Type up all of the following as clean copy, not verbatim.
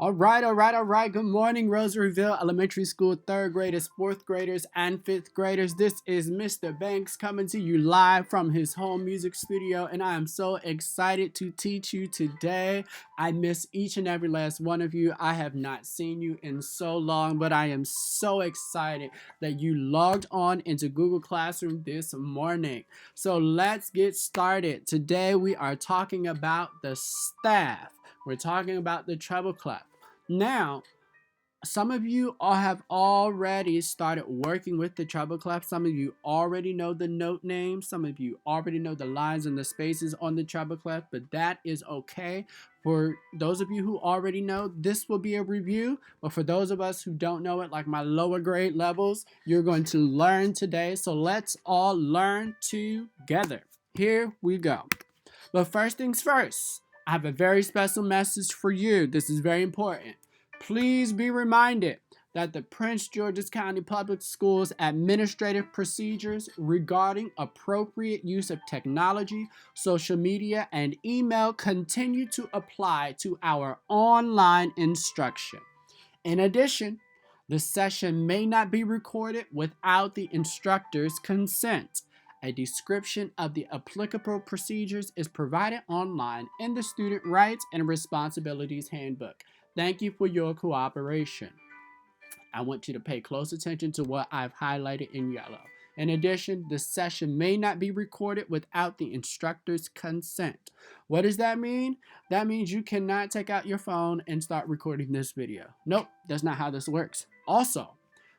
All right. Good morning, Rosaryville Elementary School third graders, fourth graders, and fifth graders. This is Mr. Banks coming to you live from his home music studio, and I am so excited to teach you today. I miss each and every last one of you. I have not seen you in so long, but I am so excited that you logged on into Google Classroom this morning. So let's get started. Today we are talking about the staff. We're talking about the treble clef. Now, some of you all have already started working with the treble clef. Some of you already know the note names. Some of you already know the lines and the spaces on the treble clef, but that is okay. For those of you who already know, this will be a review, but for those of us who don't know it, like my lower grade levels, you're going to learn today. So let's all learn together. Here we go. But first things first, I have a very special message for you. This is very important. Please be reminded that the Prince George's County Public Schools administrative procedures regarding appropriate use of technology, social media, and email continue to apply to our online instruction. In addition, the session may not be recorded without the instructor's consent. A description of the applicable procedures is provided online in the Student Rights and Responsibilities Handbook. Thank you for your cooperation. I want you to pay close attention to what I've highlighted in yellow. In addition, the session may not be recorded without the instructor's consent. What does that mean? That means you cannot take out your phone and start recording this video. Nope, that's not how this works. Also,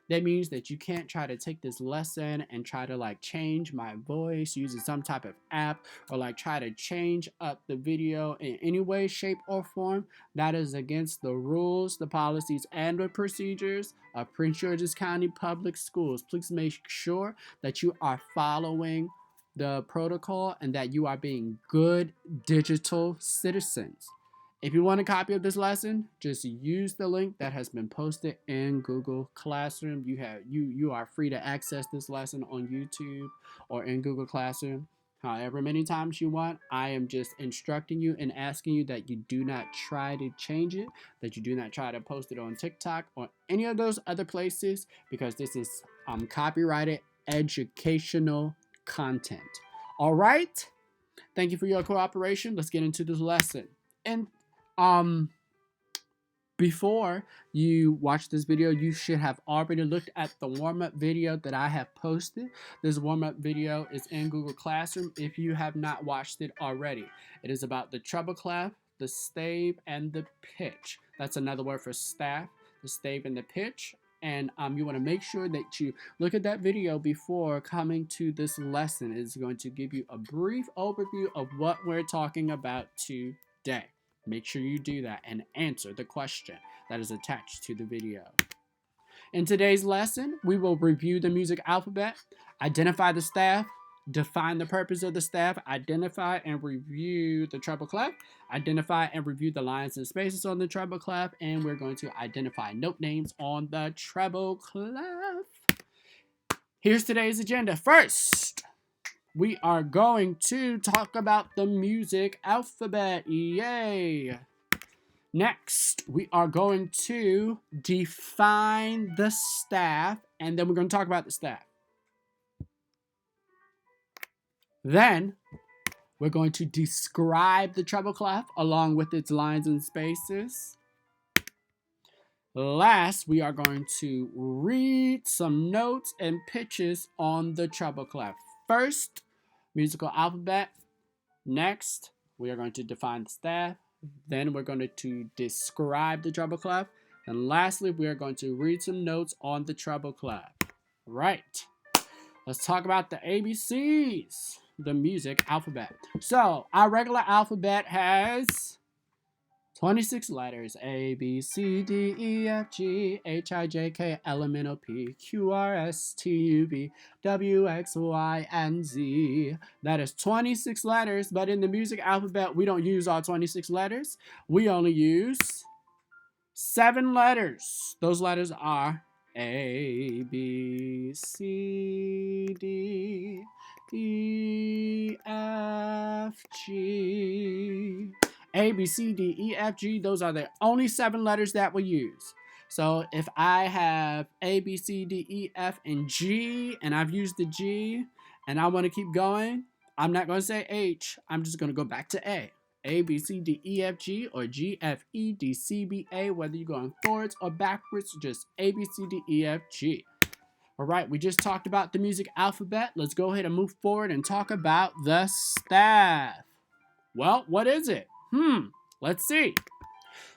that means that you can't try to take this lesson and try to change my voice using some type of app or try to change up the video in any way, shape, or form. That is against the rules, the policies, and the procedures of Prince George's County Public Schools. Please make sure that you are following the protocol and that you are being good digital citizens. If you want a copy of this lesson, just use the link that has been posted in Google Classroom. You are free to access this lesson on YouTube or in Google Classroom however many times you want. I am just instructing you and asking you that you do not try to change it, that you do not try to post it on TikTok or any of those other places, because this is copyrighted educational content. All right? Thank you for your cooperation. Let's get into this lesson. And um before you watch this video, you should have already looked at the warm-up video that I have posted. This warm-up video is in Google Classroom if you have not watched it already. It is about the treble clef, the stave, and the pitch. That's another word for staff, the stave and the pitch. And you want to make sure that you look at that video before coming to this lesson. It's going to give you a brief overview of what we're talking about today. Make sure you do that and answer the question that is attached to the video. In today's lesson, we will review the music alphabet, identify the staff, define the purpose of the staff, identify and review the treble clef, identify and review the lines and spaces on the treble clef, and we're going to identify note names on the treble clef. Here's today's agenda. First, we are going to talk about the music alphabet. Yay! Next, we are going to define the staff, and then we're going to talk about the staff. Then, we're going to describe the treble clef along with its lines and spaces. Last, we are going to read some notes and pitches on the treble clef. First, musical alphabet. Next, we are going to define the staff. Then we're going to describe the treble clef. And lastly, we are going to read some notes on the treble clef. Right. Let's talk about the ABCs, the music alphabet. So, our regular alphabet has 26 letters: A, B, C, D, E, F, G, H, I, J, K, L, M, N, O, P, Q, R, S, T, U, V, W, X, Y, and Z. That is 26 letters, but in the music alphabet, we don't use all 26 letters. We only use 7 letters. Those letters are A, B, C, D, E, F, G, A, B, C, D, E, F, G, those are the only 7 letters that we use. So if I have A, B, C, D, E, F, and G, and I've used the G, and I want to keep going, I'm not going to say H. I'm just going to go back to A. A, B, C, D, E, F, G, or G, F, E, D, C, B, A, whether you're going forwards or backwards, just A, B, C, D, E, F, G. All right, we just talked about the music alphabet. Let's go ahead and move forward and talk about the staff. Well, what is it? Let's see.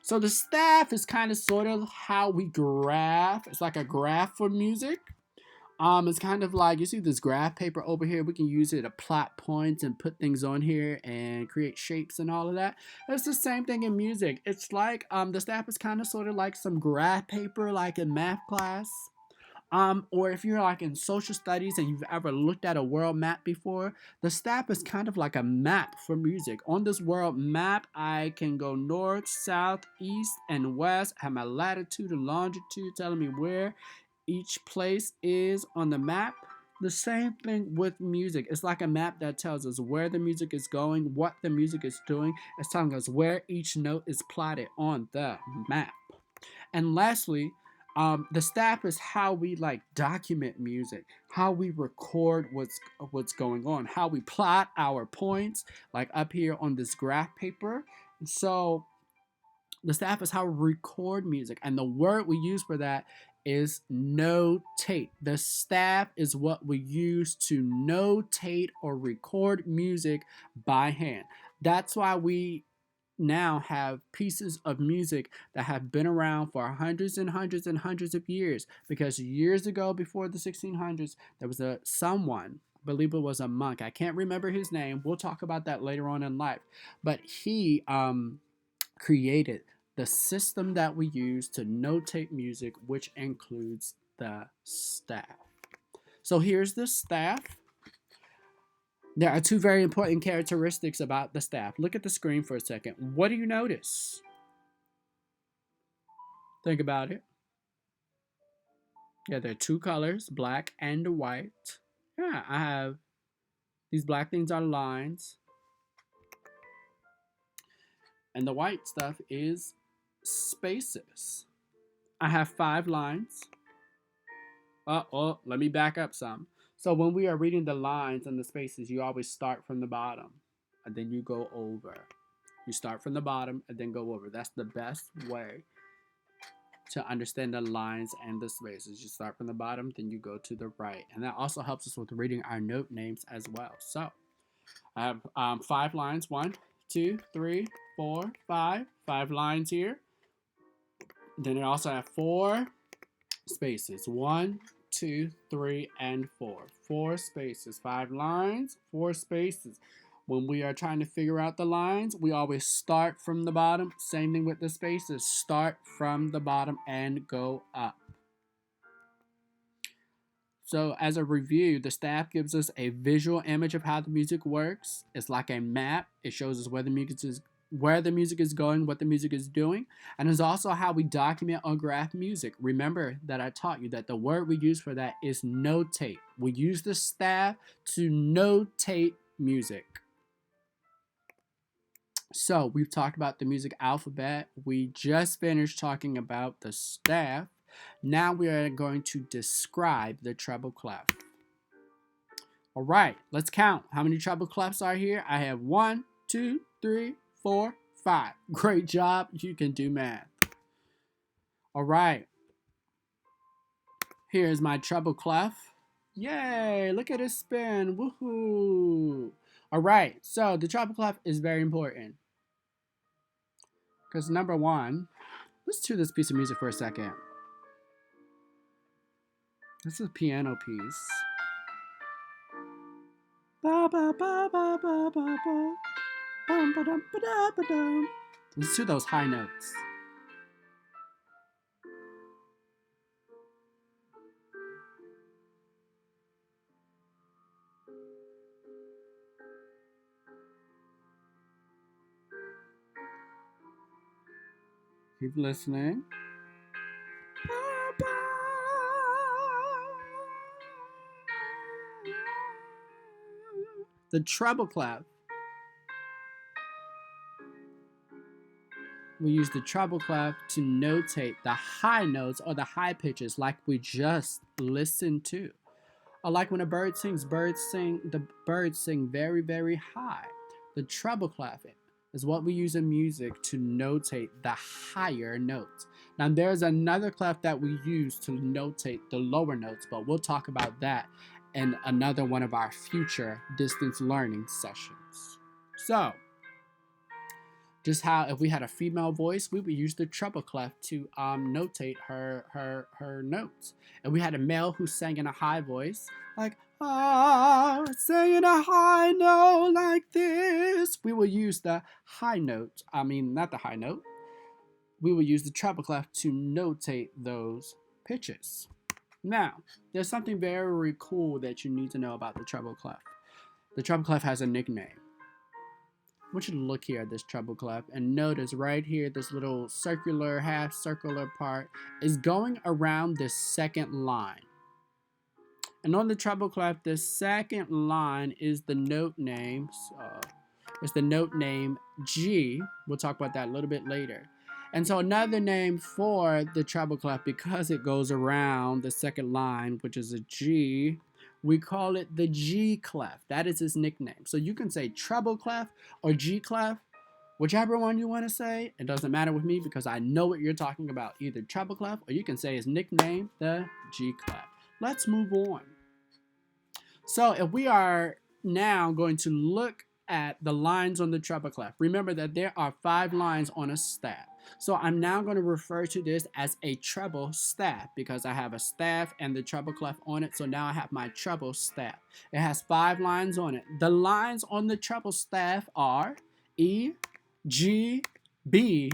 So the staff is kind of sort of how we graph. It's like a graph for music. It's kind of like, you see this graph paper over here. We can use it to plot points and put things on here and create shapes and all of that. It's the same thing in music. It's like the staff is kind of sort of like some graph paper, like in math class. Or if you're like in social studies and you've ever looked at a world map before, the staff is kind of like a map for music. On this world map, I can go north, south, east, and west. I have my latitude and longitude telling me where each place is on the map. The same thing with music. It's like a map that tells us where the music is going, what the music is doing. It's telling us where each note is plotted on the map. And lastly, the staff is how we like document music, how we record what's going on, how we plot our points, like up here on this graph paper. So the staff is how we record music, and the word we use for that is notate. The staff is what we use to notate or record music by hand. That's why we now have pieces of music that have been around for hundreds and hundreds and hundreds of years, because years ago, before the 1600s, there was someone, I believe it was a monk, I can't remember his name, we'll talk about that later on in life, but he created the system that we use to notate music, which includes the staff. So here's the staff. There are 2 very important characteristics about the staff. Look at the screen for a second. What do you notice? Think about it. Yeah, there are 2 colors, black and white. Yeah, I have these black things are lines. And the white stuff is spaces. I have 5 lines. Let me back up some. So when we are reading the lines and the spaces, you always start from the bottom and then you go over. You start from the bottom and then go over. That's the best way to understand the lines and the spaces. You start from the bottom, then you go to the right. And that also helps us with reading our note names as well. So I have 5 lines. 1, 2, 3, 4, 5. 5 lines here. Then I also have 4 spaces. 1, 2, 3, and 4. 4 spaces. 5 lines, 4 spaces. When we are trying to figure out the lines, we always start from the bottom. Same thing with the spaces. Start from the bottom and go up. So as a review, the staff gives us a visual image of how the music works. It's like a map. It shows us where the music is going, what the music is doing, and it's also how we document or graph music. Remember that I taught you that the word we use for that is notate. We use the staff to notate music. So we've talked about the music alphabet. We just finished talking about the staff. Now we are going to describe the treble clef. All right, let's count. How many treble clefs are here? I have 1, 2, 3, 4, 5. Great job. You can do math. All right. Here's my treble clef. Yay, look at it spin. Woohoo. All right, so the treble clef is very important. Because number 1, let's chew this piece of music for a second. This is a piano piece. Ba ba ba ba ba ba ba. Bum ba dum ba da ba dum. Let's do those high notes. Keep listening. The treble clef we use the treble clef to notate the high notes or the high pitches like we just listened to. Or like when a bird sings, the birds sing very, very high. The treble clef is what we use in music to notate the higher notes. Now there's another clef that we use to notate the lower notes, but we'll talk about that in another one of our future distance learning sessions. So, just how if we had a female voice, we would use the treble clef to notate her notes. If we had a male who sang in a high voice, like sang in a high note like this, we will use the high note. Not the high note. We will use the treble clef to notate those pitches. Now, there's something very cool that you need to know about the treble clef. The treble clef has a nickname. I want you to look here at this treble clef and notice right here this little circular, half circular part is going around this second line. And on the treble clef, the second line is the note name. It's the note name G. We'll talk about that a little bit later. And so another name for the treble clef, because it goes around the second line, which is a G, we call it the G clef. That is its nickname. So you can say treble clef or G clef, whichever one you want to say. It doesn't matter with me because I know what you're talking about. Either treble clef or you can say its nickname, the G clef. Let's move on. So if we are now going to look at the lines on the treble clef, remember that there are 5 lines on a staff. So I'm now going to refer to this as a treble staff because I have a staff and the treble clef on it. So now I have my treble staff. It has 5 lines on it. The lines on the treble staff are E, G, B,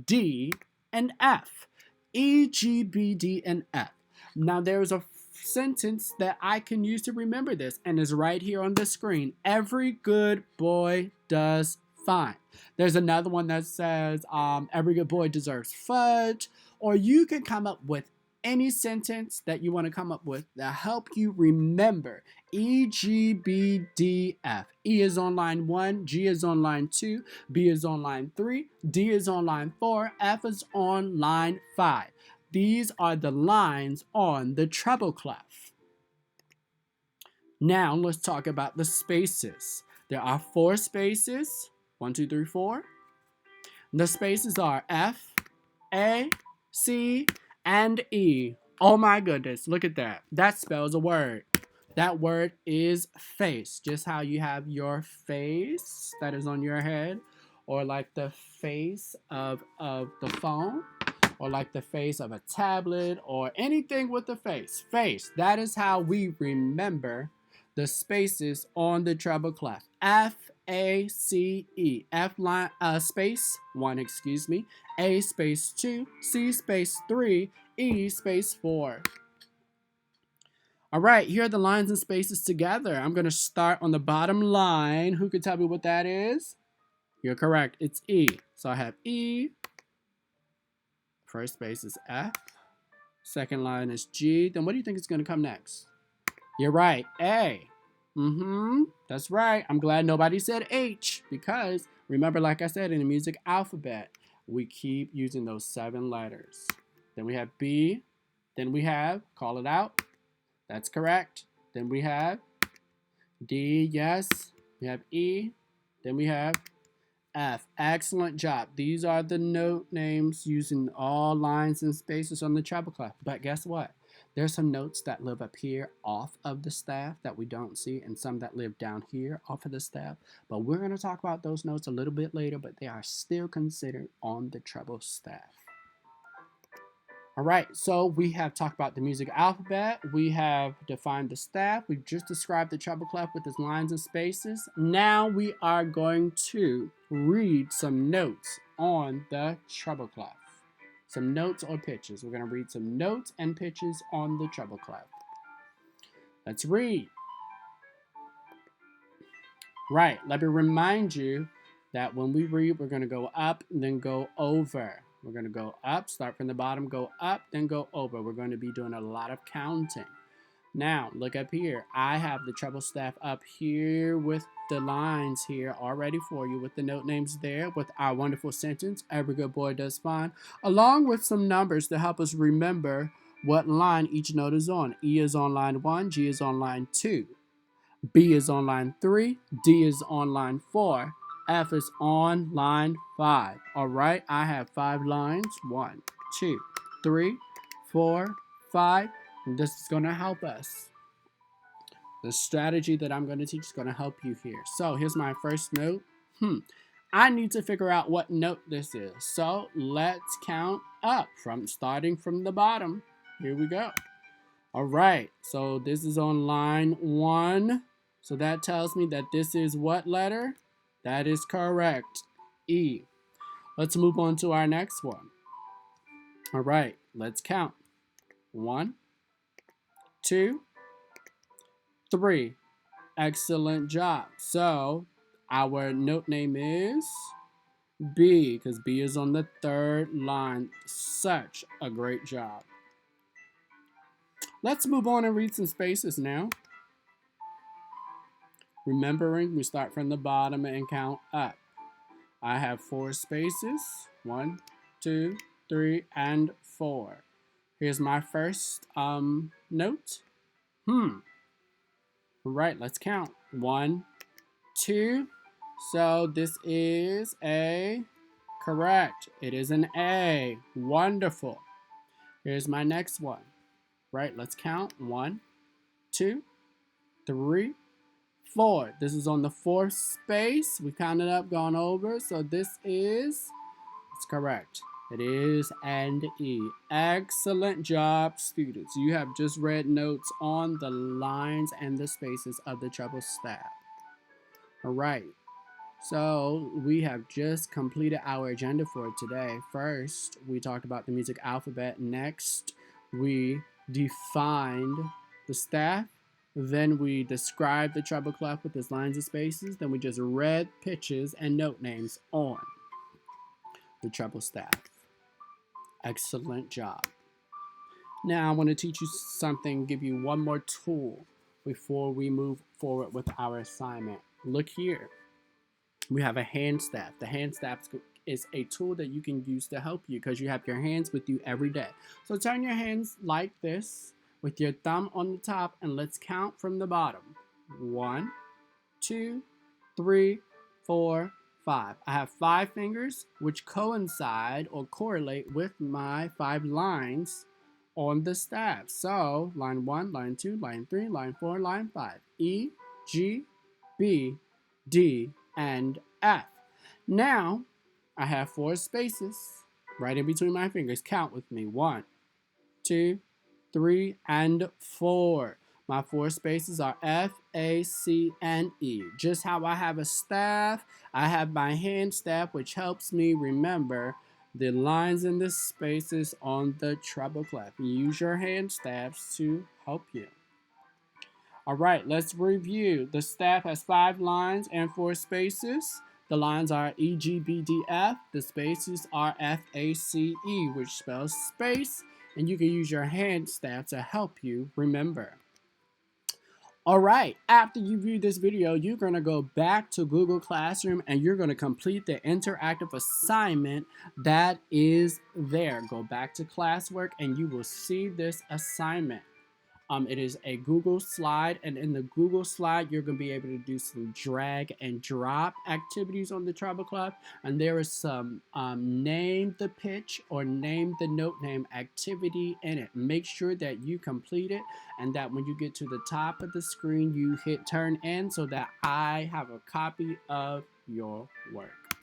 D, and F. E, G, B, D, and F. Now there's a sentence that I can use to remember this and is right here on the screen. Every good boy does fine. There's another one that says every good boy deserves fudge, or you can come up with any sentence that you want to come up with that help you remember E, G, B, D, F. E is on line 1, G is on line 2, B is on line 3, D is on line 4, F is on line 5. These are the lines on the treble clef. Now let's talk about the spaces. There are 4 spaces. 1, 2, 3, 4. The spaces are F, A, C, and E. Oh my goodness, look at that. That spells a word. That word is face. Just how you have your face that is on your head, or like the face of the phone, or like the face of a tablet, or anything with a face. Face. That is how we remember the spaces on the treble clef. F, A, C, E. F line space 1, A space 2, C space 3, E space 4. All right, here are the lines and spaces together. I'm going to start on the bottom line. Who could tell me what that is? You're correct. It's E. So I have E. First space is F. Second line is G. Then what do you think is going to come next? You're right, A. That's right. I'm glad nobody said H because remember, like I said, in the music alphabet, we keep using those 7 letters. Then we have B. Then we have, call it out. That's correct. Then we have D, yes. We have E. Then we have F. Excellent job. These are the note names using all lines and spaces on the treble clef. But guess what? There's some notes that live up here off of the staff that we don't see, and some that live down here off of the staff. But we're going to talk about those notes a little bit later, but they are still considered on the treble staff. All right, so we have talked about the music alphabet. We have defined the staff. We've just described the treble clef with its lines and spaces. Now we are going to read some notes on the treble clef. Some notes or pitches. We're going to read some notes and pitches on the treble clef. Let's read. Right, let me remind you that when we read, we're going to go up and then go over. We're going to go up, start from the bottom, go up, then go over. We're going to be doing a lot of counting. Now, look up here. I have the treble staff up here with the lines here all ready for you with the note names there with our wonderful sentence, every good boy does fine, along with some numbers to help us remember what line each note is on. E is on line 1, G is on line 2, B is on line 3, D is on line 4, F is on line 5. All right, I have 5 lines. 1, 2, 3, 4, 5. And this is going to help us. The strategy that I'm going to teach is going to help you here. So here's my first note. I need to figure out what note this is. So let's count up from starting from the bottom. Here we go. All right, so this is on line 1. So that tells me that this is what letter? That is correct, E. Let's move on to our next one. All right, let's count. 1, 2, 3. Excellent job. So our note name is B, because B is on the 3rd line. Such a great job. Let's move on and read some spaces now. Remembering, we start from the bottom and count up. I have 4 spaces. 1, 2, 3, and 4. Here's my first note. Right, let's count. 1, 2. So this is a correct. It is an A. Wonderful. Here's my next one. Right, let's count. 1, 2, 3, 4. This is on the 4th space. We counted up, gone over. So this is, it's correct. It is an E. Excellent job, students. You have just read notes on the lines and the spaces of the treble staff. All right. So we have just completed our agenda for today. First, we talked about the music alphabet. Next, we defined the staff. Then we described the treble clef with its lines and spaces. Then we just read pitches and note names on the treble staff. Excellent job. Now I want to teach you something, give you one more tool before we move forward with our assignment. Look here. We have a hand staff. The hand staff is a tool that you can use to help you because you have your hands with you every day. So turn your hands like this with your thumb on the top and let's count from the bottom. 1, 2, 3, 4, 5. I have 5 fingers which coincide or correlate with my 5 lines on the staff. So line 1, line 2, line 3, line 4, line 5. E, G, B, D, and F. Now I have 4 spaces right in between my fingers. Count with me. 1, 2, 3, and 4. My 4 spaces are F, A, C, and E. Just how I have a staff, I have my hand staff, which helps me remember the lines and the spaces on the treble clef. Use your hand staffs to help you. All right, let's review. The staff has 5 lines and 4 spaces. The lines are E, G, B, D, F. The spaces are F, A, C, E, which spells space. And you can use your hand staff to help you remember. All right, after you view this video, you're going to go back to Google Classroom and you're going to complete the interactive assignment that is there. Go back to classwork and you will see this assignment. It is a Google slide, and in the Google slide, you're going to be able to do some drag and drop activities on the treble clef, and there is some name the pitch or name the note name activity in it. Make sure that you complete it, and that when you get to the top of the screen, you hit turn in so that I have a copy of your work.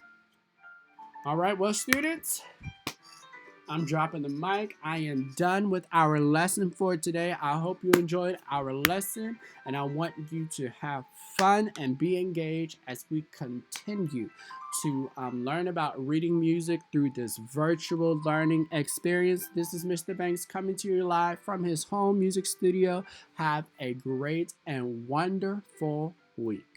All right, well, students, I'm dropping the mic. I am done with our lesson for today. I hope you enjoyed our lesson, and I want you to have fun and be engaged as we continue to learn about reading music through this virtual learning experience. This is Mr. Banks coming to you live from his home music studio. Have a great and wonderful week.